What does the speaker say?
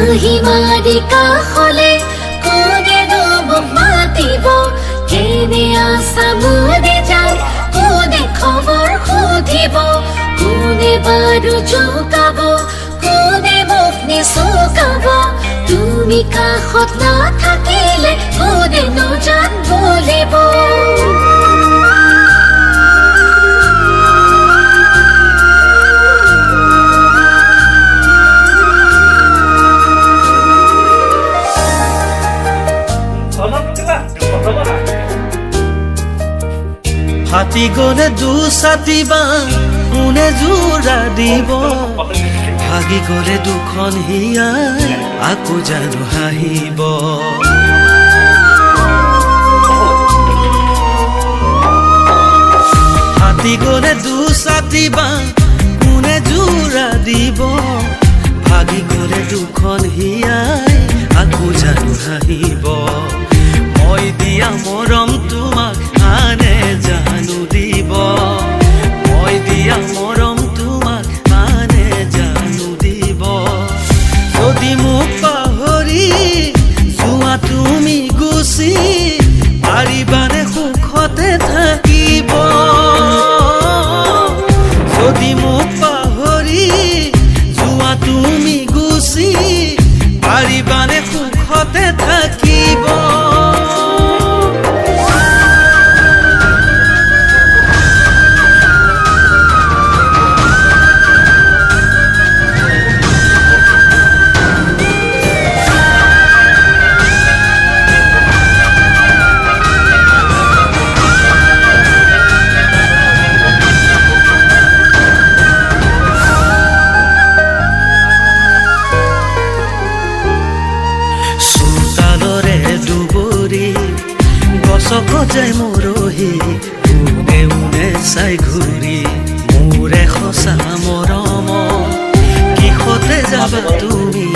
হাঁহি মাৰি কাষলে কোনেনো মোক মাতিব কেনে আছা মোৰে জান কোনে খবৰ সুধিব কোনে বাৰু জোকাব কোনে মোক নিচুকাব তুমি কাষত নাথাকিলে কোনেনো জান বলিব হাতী গলে দুছাতি বা কোনে জোৰা দিব ভাগি গলে দুখন হিয়াই আকৌ জানো হাঁহিব হাতী গলে দুছাতি বা কোনে জোৰা দিব ভাগি গলে দুখন হিয়াই আকৌ জানো হাঁহিব মই দিয়া মৰম তোমাক আনে জানো দিব মই দিয়া মৰম তোমাক আনে জানো দিব যদি মোক পাহৰি যোৱা তুমি গুচি পাৰিবানে সুখতে থাকিব যদি মোক পাহৰি যোৱা তুমি গুচি পাৰিবানে সুখতে থাকিব গছকজাই মৰহি উনে উনে চাই ঘূৰি মোৰে সঁচা মৰম কিহতে যাবা তুমি